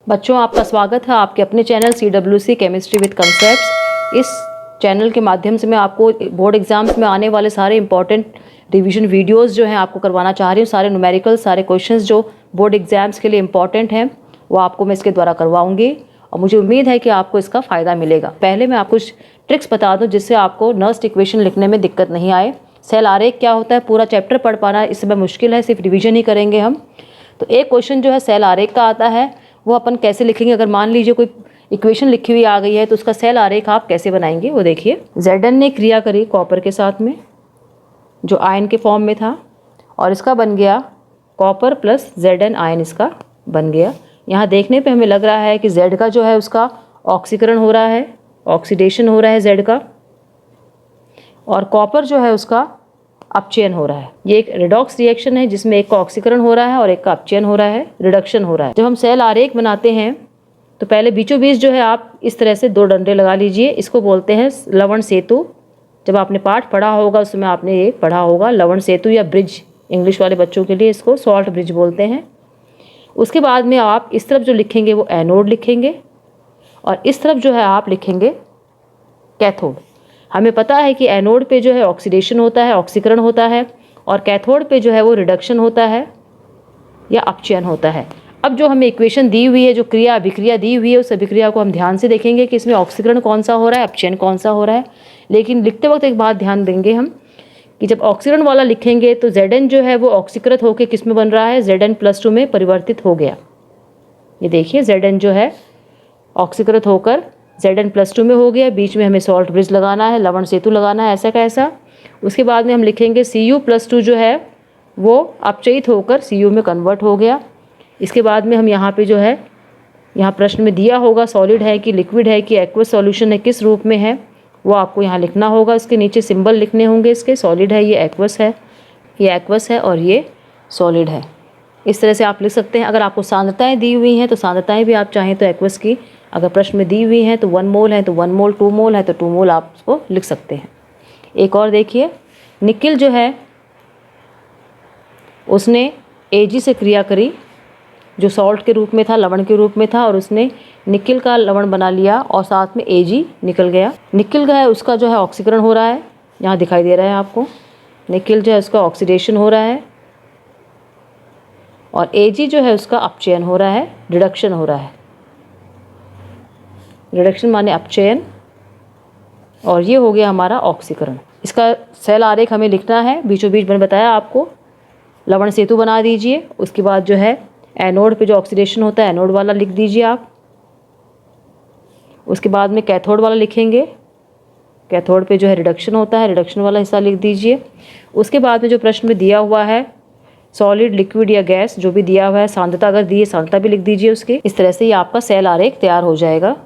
बच्चों, आपका स्वागत है आपके अपने channel CWC chemistry with concepts. इस चैनल के माध्यम से मैं आपको बोर्ड एग्जाम्स में आने वाले सारे इंपॉर्टेंट रिवीजन वीडियोस जो हैं आपको करवाना चाह रही हूँ। सारे न्यूमेरिकल, सारे क्वेश्चंस जो बोर्ड एग्जाम्स के लिए इंपॉर्टेंट हैं वो आपको मैं इसके द्वारा करवाऊंगी और मुझे उम्मीद है कि आपको इसका फ़ायदा मिलेगा। पहले मैं आपको कुछ ट्रिक्स बता दूँ जिससे आपको नर्स्ट इक्वेशन लिखने में दिक्कत नहीं आए। सेल आरेख क्या होता है, पूरा चैप्टर पढ़ पाना इस समय मुश्किल है, सिर्फ रिविजन ही करेंगे हम। तो एक क्वेश्चन जो है सेल आरेख का आता है, वो अपन कैसे लिखेंगे। अगर मान लीजिए कोई इक्वेशन लिखी हुई आ गई है तो उसका सेल आरेख आप कैसे बनाएंगे वो देखिए। Zn ने क्रिया करी कॉपर के साथ में जो आयन के फॉर्म में था और इसका बन गया कॉपर प्लस Zn आयन, इसका बन गया। यहाँ देखने पे हमें लग रहा है कि Z का जो है उसका ऑक्सीकरण हो रहा है, ऑक्सीडेशन हो रहा है Z का, और कॉपर जो है उसका अपचयन हो रहा है। ये एक रिडॉक्स रिएक्शन है जिसमें एक का ऑक्सीकरण हो रहा है और एक का अपचयन हो रहा है, रिडक्शन हो रहा है। जब हम सेल आरेख बनाते हैं तो पहले बीचों बीच जो है आप इस तरह से दो डंडे लगा लीजिए। इसको बोलते हैं लवण सेतु। जब आपने पाठ पढ़ा होगा उसमें आपने ये पढ़ा होगा लवण सेतु या ब्रिज, इंग्लिश वाले बच्चों के लिए इसको सॉल्ट ब्रिज बोलते हैं। उसके बाद में आप इस तरफ जो लिखेंगे वो एनोड लिखेंगे और इस तरफ जो है आप लिखेंगे कैथोड। हमें पता है कि एनोड पे जो है ऑक्सीडेशन होता है, ऑक्सीकरण होता है, और कैथोड पे जो है वो रिडक्शन होता है या अपचयन होता है। अब जो हमें इक्वेशन दी हुई है, जो क्रिया अभिक्रिया दी हुई है, उस अभिक्रिया को हम ध्यान से देखेंगे कि इसमें ऑक्सीकरण कौन सा हो रहा है, अपचयन कौन सा हो रहा है। लेकिन लिखते वक्त एक बात ध्यान देंगे हम कि जब ऑक्सीकरण वाला लिखेंगे तो Zn जो है वो ऑक्सीकृत होकर किस में बन रहा है, Zn+2 में परिवर्तित हो गया। ये देखिए Zn जो है ऑक्सीकृत होकर Zn+2 में हो गया। बीच में हमें सॉल्ट ब्रिज लगाना है, लवण सेतु लगाना है, ऐसा का ऐसा। उसके बाद में हम लिखेंगे Cu+2 जो है वो अपचयित होकर Cu में कन्वर्ट हो गया। इसके बाद में हम यहाँ पे जो है, यहाँ प्रश्न में दिया होगा सॉलिड है कि लिक्विड है कि एक्वस सॉल्यूशन है, किस रूप में है वो आपको यहाँ लिखना होगा। इसके नीचे सिंबल लिखने होंगे इसके, सॉलिड है, ये एक्वस है, ये एक्वस है और ये सॉलिड है। इस तरह से आप लिख सकते हैं। अगर आपको सांद्रताएं दी हुई हैं तो सांद्रताएं भी आप चाहें तो एक्वस की, अगर प्रश्न में दी हुई हैं तो 1 मोल है तो 1 मोल, 2 मोल है तो 2 मोल आप उसको लिख सकते हैं। एक और देखिए, निकिल जो है उसने Ag से क्रिया करी जो सॉल्ट के रूप में था, लवण के रूप में था, और उसने निकिल का लवण बना लिया और साथ में Ag निकल गया। निकिल का है उसका जो है ऑक्सीकरण हो रहा है, यहाँ दिखाई दे रहा है आपको। निकिल जो है उसका ऑक्सीडेशन हो रहा है और Ag जो है उसका अपचयन हो रहा है, रिडक्शन हो रहा है। रिडक्शन माने अपचयन, और ये हो गया हमारा ऑक्सीकरण। इसका सेल आरेख हमें लिखना है। बीचों बीच मैंने बताया आपको लवण सेतु बना दीजिए। उसके बाद जो है एनोड पे जो ऑक्सीडेशन होता है एनोड वाला लिख दीजिए आप। उसके बाद में कैथोड वाला लिखेंगे, कैथोड पे जो है रिडक्शन होता है, रिडक्शन वाला हिस्सा लिख दीजिए। उसके बाद में जो प्रश्न में दिया हुआ है सॉलिड, लिक्विड या गैस, जो भी दिया हुआ है, सांद्रता अगर दी है सांद्रता भी लिख दीजिए उसकी। इस तरह से ये आपका सेल आरेख तैयार हो जाएगा।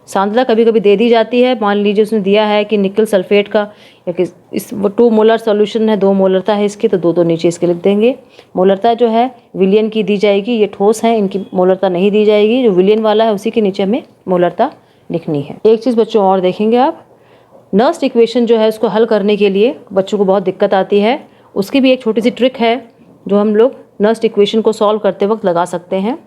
सांद्रता कभी कभी दे दी जाती है। मान लीजिए उसने दिया है कि निकल सल्फेट का इस 2 मोलर सॉल्यूशन है, 2 मोलरता है इसकी, तो 2 नीचे इसके लिख देंगे। मोलरता जो है विलियन की दी जाएगी, ये ठोस है, इनकी मोलरता नहीं दी जाएगी। जो विलियन वाला है उसी के नीचे हमें मोलरता लिखनी है। एक चीज़ बच्चों और देखेंगे आप, नर्स्ट इक्वेशन जो है उसको हल करने के लिए बच्चों को बहुत दिक्कत आती है। उसकी भी एक छोटी सी ट्रिक है जो हम लोग नर्स्ट इक्वेशन को सॉल्व करते वक्त लगा सकते हैं।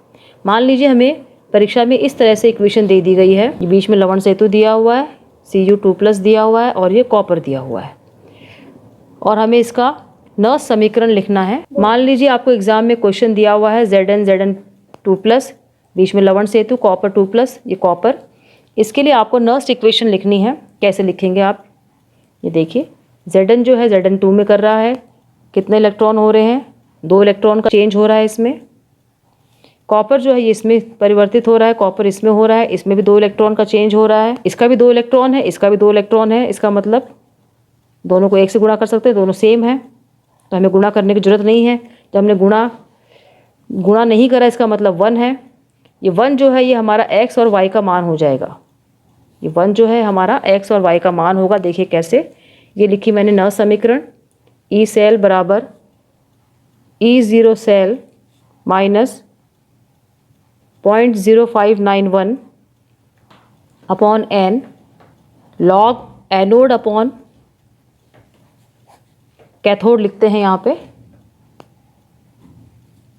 मान लीजिए हमें परीक्षा में इस तरह से इक्वेशन दे दी गई है, ये बीच में लवण सेतु दिया हुआ है, Cu2+ दिया हुआ है और ये कॉपर दिया हुआ है, और हमें इसका नर्स्ट समीकरण लिखना है। मान लीजिए आपको एग्जाम में क्वेश्चन दिया हुआ है Zn2+, बीच में लवण सेतु, कॉपर 2+, ये कॉपर। इसके लिए आपको नर्स्ट इक्वेशन लिखनी है। कैसे लिखेंगे आप, ये देखिए Zn जो है Zn2 में कर रहा है, कितने इलेक्ट्रॉन हो रहे हैं, 2 इलेक्ट्रॉन का चेंज हो रहा है इसमें। कॉपर जो है ये इसमें परिवर्तित हो रहा है, कॉपर इसमें हो रहा है, इसमें भी 2 इलेक्ट्रॉन का चेंज हो रहा है, इसका भी 2 इलेक्ट्रॉन है, इसका भी 2 इलेक्ट्रॉन है। इसका मतलब दोनों को 1 से गुणा कर सकते हैं, दोनों सेम है तो हमें गुणा करने की जरूरत नहीं है। जब हमने गुणा नहीं करा इसका मतलब 1 है। ये 1 जो है ये हमारा x और y का मान हो जाएगा। ये 1 जो है हमारा x और y का मान होगा। देखिए कैसे, ये लिखी मैंने नर्स्ट समीकरण, E सेल बराबर E0 cell minus 0.0591 upon n log anode upon cathode लिखते हैं यहाँ पे।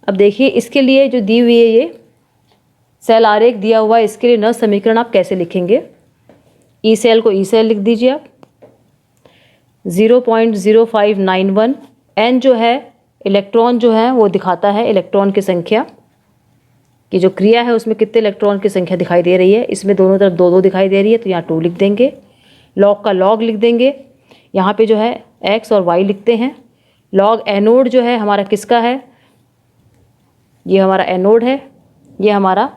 अब देखिए इसके लिए जो दी हुई है ये सेल आरेख दिया हुआ है, इसके लिए न समीकरण आप कैसे लिखेंगे? ई सेल को ई सेल लिख दीजिए आप 0.0591। एन जो है इलेक्ट्रॉन जो है वो दिखाता है इलेक्ट्रॉन की संख्या की जो क्रिया है उसमें कितने इलेक्ट्रॉन की संख्या दिखाई दे रही है। इसमें दोनों तरफ दो दो दिखाई दे रही है तो यहाँ 2 लिख देंगे। लॉग का लॉग लिख देंगे, यहाँ पे जो है x और y लिखते हैं। लॉग एनोड जो है हमारा किसका है? ये हमारा एनोड है, ये हमारा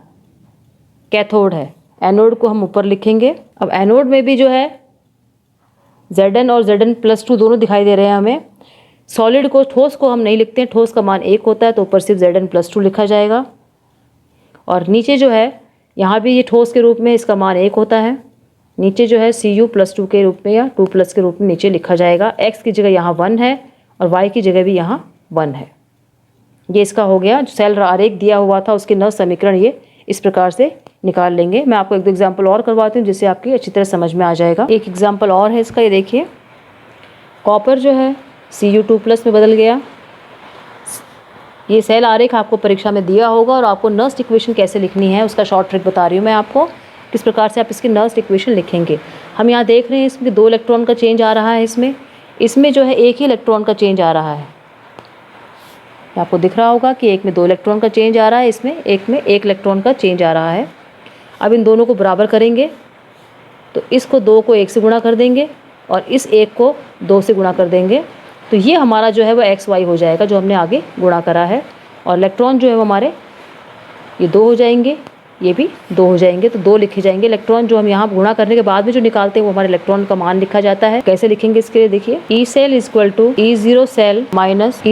कैथोड है। एनोड को हम ऊपर लिखेंगे। अब एनोड में भी जो है Zn और Zn+2 दोनों दिखाई दे रहे हैं हमें। सॉलिड को, ठोस को हम नहीं लिखते हैं, ठोस का मान 1 होता है तो ऊपर सिर्फ Zn+2 लिखा जाएगा। और नीचे जो है यहाँ भी ये ठोस के रूप में इसका मान 1 होता है। नीचे जो है Cu+2 के रूप में या 2+ के रूप में नीचे लिखा जाएगा। x की जगह यहाँ 1 है और y की जगह भी यहाँ 1 है। ये इसका हो गया। जो सेल आरेख दिया हुआ था उसके न समीकरण ये इस प्रकार से निकाल लेंगे। मैं आपको एक दो एग्जाम्पल और करवाती हूँ जिससे आपकी अच्छी तरह समझ में आ जाएगा। एक एग्जाम्पल और है इसका, ये देखिए। कॉपर जो है Cu2+ में बदल गया। ये सेल आरेख आपको परीक्षा में दिया होगा और आपको नर्स्ट इक्वेशन कैसे लिखनी है उसका शॉर्ट ट्रिक बता रही हूँ मैं आपको, किस प्रकार से आप इसकी नर्स्ट इक्वेशन लिखेंगे। हम यहाँ देख रहे हैं इसमें 2 इलेक्ट्रॉन का चेंज आ रहा है। इसमें जो है 1 ही इलेक्ट्रॉन का चेंज आ रहा है। आपको दिख रहा होगा कि एक में 2 इलेक्ट्रॉन का चेंज आ रहा है, इसमें एक में 1 इलेक्ट्रॉन का चेंज आ रहा है। अब इन दोनों को बराबर करेंगे तो इसको 2 को 1 से गुणा कर देंगे और इस 1 को 2 से गुणा कर देंगे तो ये हमारा जो है वो XY हो जाएगा जो हमने आगे गुणा करा है। और इलेक्ट्रॉन जो है वो हमारे ये 2 हो जाएंगे, ये भी 2 हो जाएंगे तो 2 लिखे जाएंगे। इलेक्ट्रॉन जो हम यहाँ गुणा करने के बाद में जो निकालते हैं वो हमारे इलेक्ट्रॉन का मान लिखा जाता है। कैसे लिखेंगे इसके लिए देखिए, E cell equal to E0 cell minus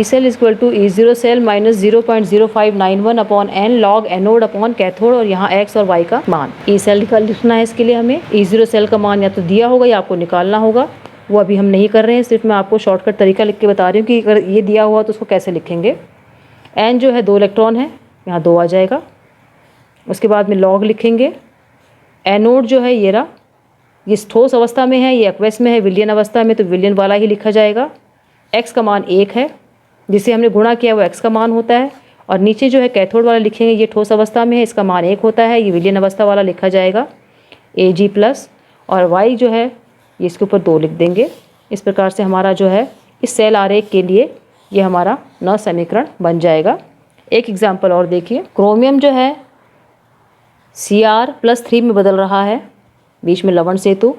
0.0591 upon n log anode upon cathode और यहाँ x और y का मान। ई सेल लिखना है इसके लिए हमें। E0 सेल का मान या तो दिया होगा या आपको निकालना होगा, वो अभी हम नहीं कर रहे हैं, सिर्फ मैं आपको शॉर्टकट तरीका लिख के बता रही हूँ कि अगर ये दिया हुआ तो उसको कैसे लिखेंगे। n जो है 2 इलेक्ट्रॉन है, यहाँ 2 आ जाएगा। उसके बाद में लॉग लिखेंगे। एनोड जो है ये रहा, ये ठोस अवस्था में है, ये एक्वस में है, विलियन अवस्था में तो विलियन वाला ही लिखा जाएगा। x का मान 1 है, जिसे हमने गुणा किया वो x का मान होता है। और नीचे जो है कैथोड वाला लिखेंगे, ये ठोस अवस्था में है, इसका मान 1 होता है, ये विलियन अवस्था वाला लिखा जाएगा Ag+। और y जो है ये इसके ऊपर 2 लिख देंगे। इस प्रकार से हमारा जो है इस सेल आरेख के लिए ये हमारा न समीकरण बन जाएगा। एक एग्जाम्पल और देखिए, क्रोमियम जो है Cr+3 में बदल रहा है, बीच में लवण सेतु।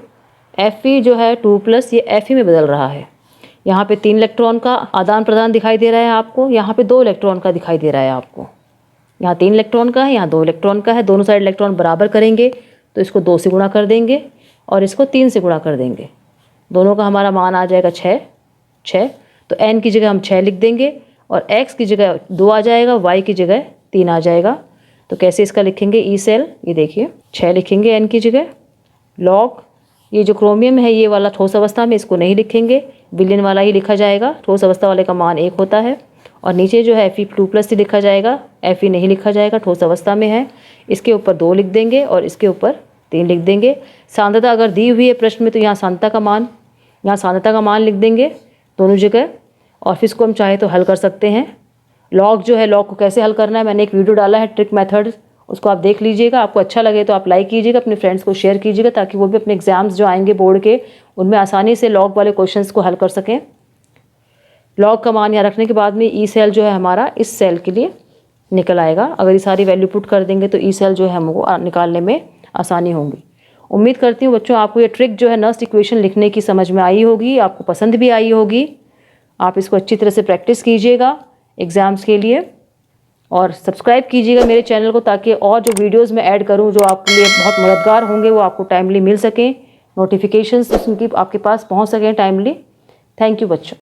Fe जो है 2+ ये Fe में बदल रहा है। यहाँ पे 3 इलेक्ट्रॉन का आदान प्रदान दिखाई दे रहा है आपको, यहाँ पे 2 इलेक्ट्रॉन का दिखाई दे रहा है आपको। यहाँ 3 इलेक्ट्रॉन का है, यहाँ 2 इलेक्ट्रॉन का है। दोनों साइड इलेक्ट्रॉन बराबर करेंगे तो इसको 2 से गुणा कर देंगे और इसको 3 से गुणा कर देंगे। दोनों का हमारा मान आ जाएगा 6। तो n की जगह हम 6 लिख देंगे और x की जगह 2 आ जाएगा, y की जगह 3 आ जाएगा। तो कैसे इसका लिखेंगे ई सेल, ये देखिए 6 लिखेंगे n की जगह। लॉग ये जो क्रोमियम है ये वाला ठोस अवस्था में, इसको नहीं लिखेंगे, विलियन वाला ही लिखा जाएगा। ठोस अवस्था वाले का मान 1 होता है। और नीचे जो है Fe2+ ही लिखा जाएगा, Fe नहीं लिखा जाएगा, ठोस अवस्था में है। इसके ऊपर 2 लिख देंगे और इसके ऊपर 3 लिख देंगे। सांद्रता अगर दी हुई है प्रश्न में तो यहाँ सांद्रता का मान लिख देंगे दोनों जगह। और फिर इसको हम चाहे तो हल कर सकते हैं। लॉग जो है, लॉग को कैसे हल करना है मैंने एक वीडियो डाला है, ट्रिक मेथड, उसको आप देख लीजिएगा। आपको अच्छा लगे तो आप लाइक कीजिएगा, अपने फ्रेंड्स को शेयर कीजिएगा ताकि वो भी अपने एग्जाम्स जो आएंगे बोर्ड के उनमें आसानी से लॉग वाले क्वेश्चंस को हल कर सकें। लॉग का मान यहाँ रखने के बाद में ई सेल जो है हमारा इस सेल के लिए निकल आएगा। अगर ये सारी वैल्यू पुट कर देंगे तो ई सेल जो है हमको निकालने में आसानी होगी। उम्मीद करती हूँ बच्चों आपको ये ट्रिक जो है नर्स्ट इक्वेशन लिखने की समझ में आई होगी, आपको पसंद भी आई होगी। आप इसको अच्छी तरह से प्रैक्टिस कीजिएगा एग्ज़ाम्स के लिए और सब्सक्राइब कीजिएगा मेरे चैनल को ताकि और जो वीडियोस मैं ऐड करूं जो आपके लिए बहुत मददगार होंगे वो आपको टाइमली मिल सकें, नोटिफिकेशंस उनकी आपके पास पहुंच सकें टाइमली। थैंक यू बच्चों।